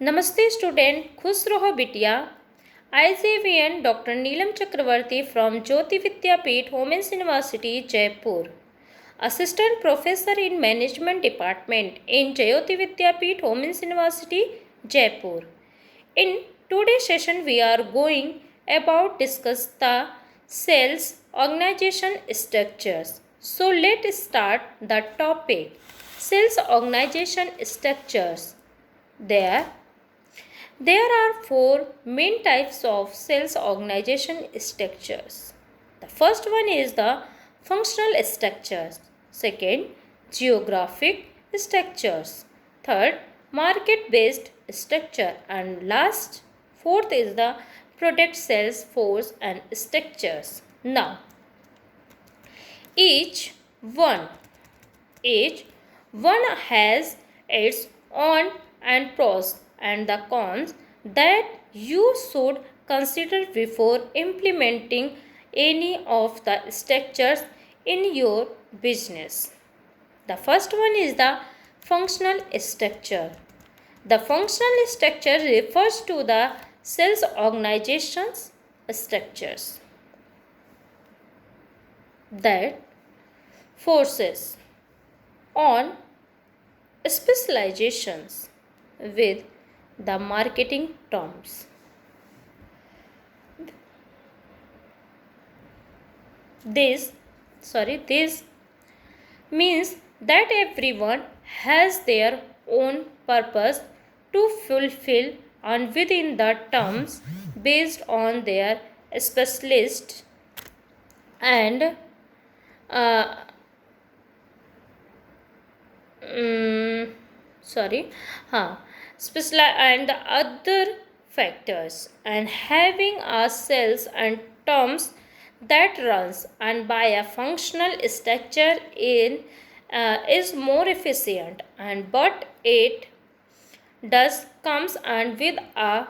नमस्ते स्टूडेंट, खुश रहो बिटिया। IJVN Dr. Neelam Chakravarti from Jyoti Vidyapeeth, Women's University, Jaipur. Assistant Professor in Management Department in Jyoti Vidyapeeth, Women's University, Jaipur. In today's session, we are going about discuss the sales organization structures. So let's start the topic. Sales organization structures. There are four main types of sales organization structures. The first one is the functional structures. Second, geographic structures. Third, market based structure. And last, fourth is the product sales force and structures. Now, each one each one has its own and pros and the cons that you should consider before implementing any of the structures in your business. The first one is the functional structure. The functional structure refers to the sales organization's structures that forces on specializations with the marketing terms. This means that everyone has their own purpose to fulfill and within the terms based on their specialist and uh, mm, sorry special and the other factors, and having a sales and terms that runs and by a functional structure in is more efficient, and but it does comes and with a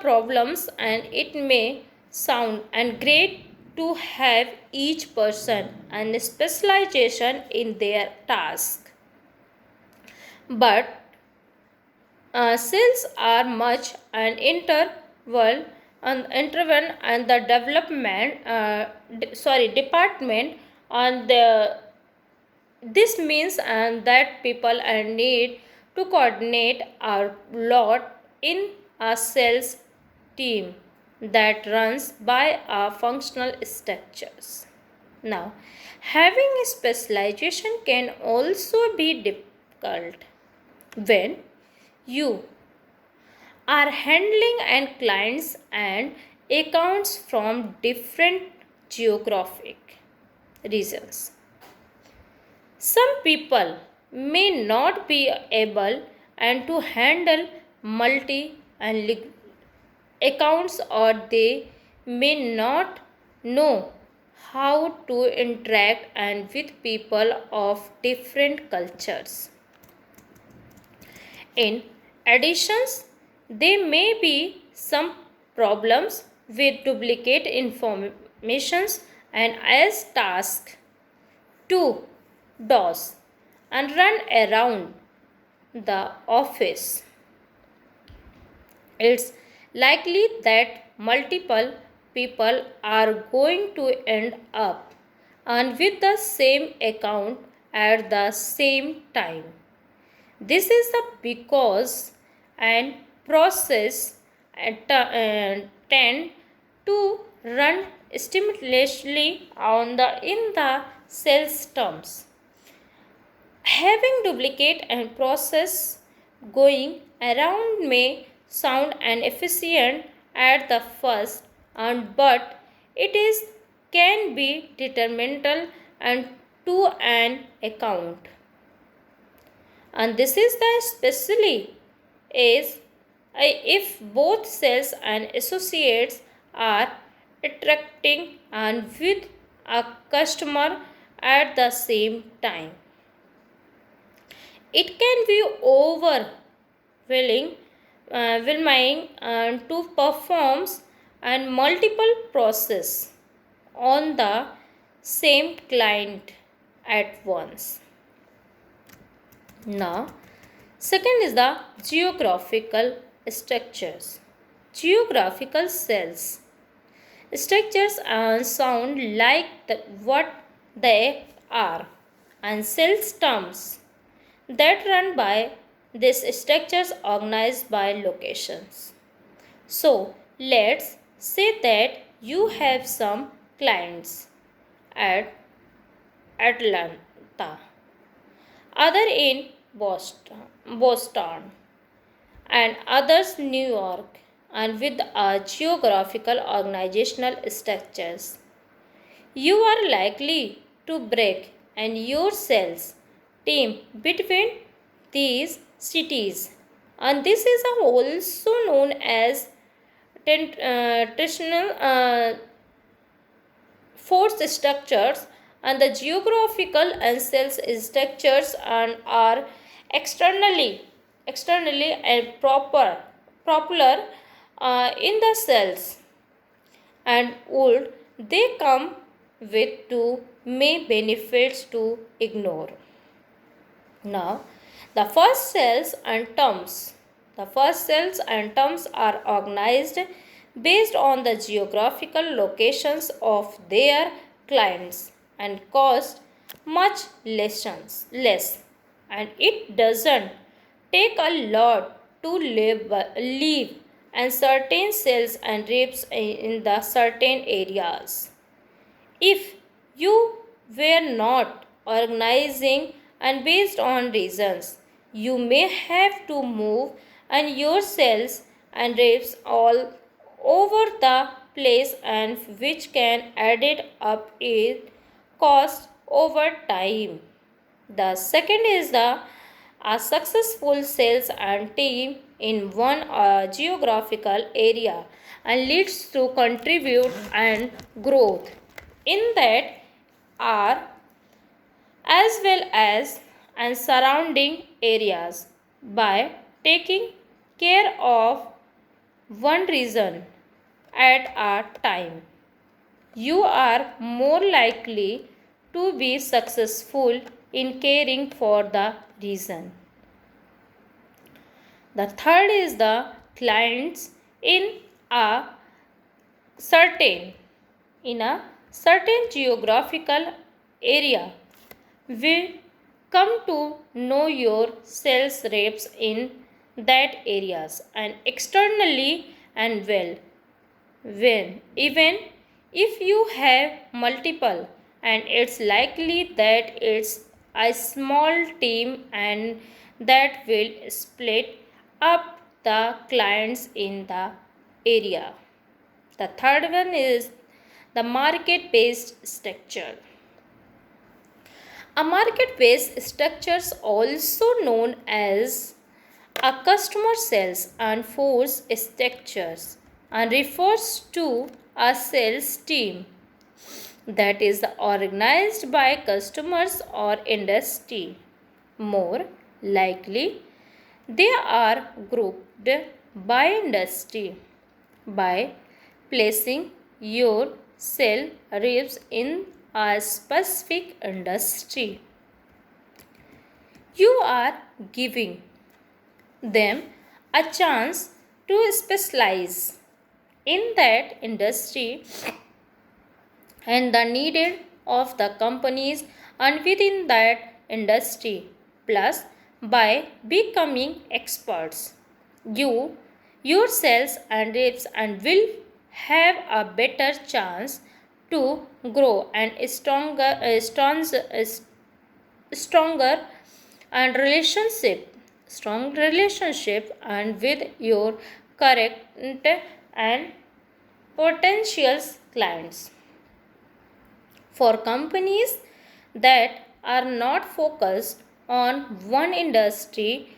problems, and it may sound and great to have each person and specialization in their task, but sales are much an interval and the development department on the this means and that people and need to coordinate a lot in a sales team that runs by a functional structures. Now, having a specialization can also be difficult when you are handling and clients and accounts from different geographic regions. Some people may not be able and to handle multi and accounts, or they may not know how to interact and with people of different cultures. In addition, there may be some problems with duplicate informations and as task to DOS and run around the office. It's likely that multiple people are going to end up and with the same account at the same time. This is the because and process tend to run simultaneously on the in the sales terms. Having duplicate and process going around may sound inefficient at the first, and but it is can be detrimental and to an account. And this is the especially is if both sales and associates are attracting and with a customer at the same time. It can be overwhelming to perform and multiple process on the same client at once. Now, Second is the geographical structures. Geographical cells. Structures sound like what they are, and cells terms that run by these structures organized by locations. So let's say that you have some clients at Atlanta, other in Boston, and others New York, and with a geographical organizational structures. You are likely to break and your cells team between these cities, and this is also known as tensional force structures, and the geographical and cells structures and are externally and popular in the cells, and would they come with two may benefits to ignore. Now, the first cells and terms. The first cells and terms are organized based on the geographical locations of their clients and cost much less. And it doesn't take a lot to live and certain cells and reps in the certain areas. If you were not organizing and based on reasons, you may have to move and your cells and reps all over the place, and which can add it up in cost over time. The second is the a successful sales and team in one geographical area and leads to contribute and growth in that are as well as and surrounding areas. By taking care of one region at a time, you are more likely to be successful in caring for the region. The third is the clients a certain in a certain geographical area will come to know your sales reps in that areas and externally and well when even if you have multiple, and it's likely that it's a small team and that will split up the clients in the area. The third one is the market based structure. A market based structure is also known as a customer sales and force structures and refers to a sales team that is organized by customers or industry. More likely, they are grouped by industry by placing your sale reps in a specific industry. You are giving them a chance to specialize in that industry and the needed of the companies and within that industry. Plus, by becoming experts, you yourselves and reps and will have a better chance to grow and stronger and strong relationship and with your current and potential clients. For companies that are not focused on one industry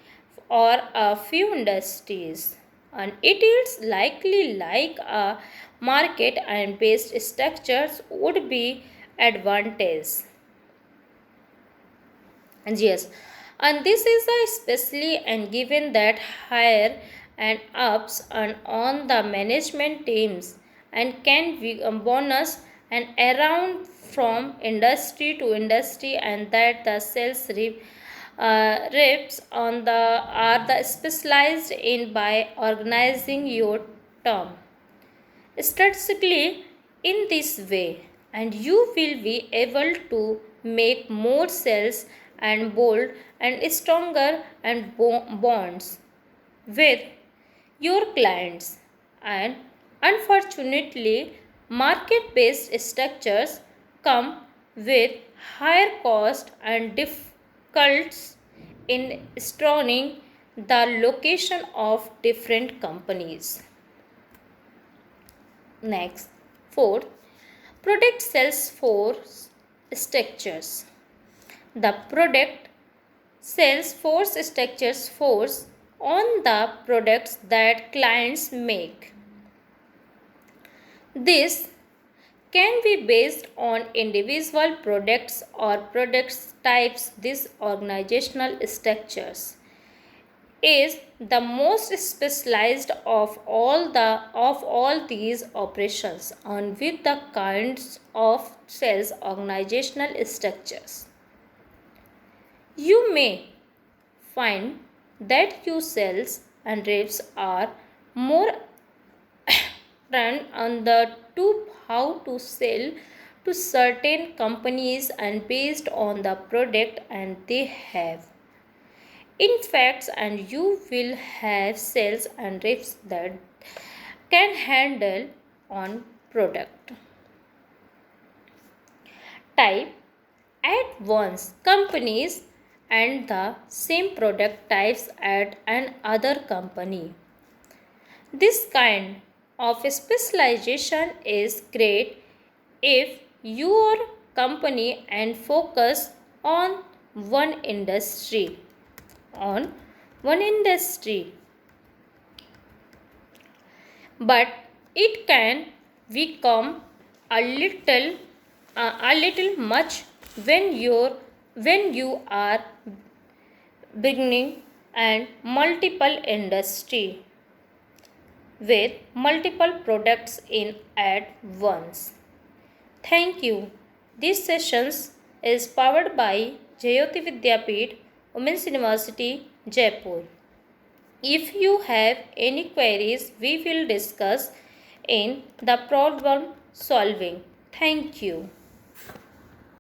or a few industries, and it is likely like a market and based structures would be advantage. And yes, and this is especially and given that higher and ups and on the management teams and can be a bonus and around from industry to industry, and that the sales Reps on the are the specialized in by organizing your term strategically in this way, and you will be able to make more sales and bold and stronger and bonds with your clients. And unfortunately, market based structures come with higher cost and difficulties in storing the location of different companies. Next, fourth, product sales force structures. The product sales force structures force on the products that clients make. This can be based on individual products or product types. These organizational structures is the most specialized of all these operations on with the kinds of sales organizational structures. You may find that your sales and reps are more trained on the to how to sell to certain companies and based on the product and they have. In fact, and you will have sales and reps that can handle on product type at once companies and the same product types at another company. This kind of specialization is great if your company and focus on one industry on one industry, but it can become a little much when you are beginning and multiple industry with multiple products in at once. Thank you. This sessions is powered by Jayoti Vidyapeeth, Women's University, Jaipur. If you have any queries, we will discuss in the problem solving. Thank you.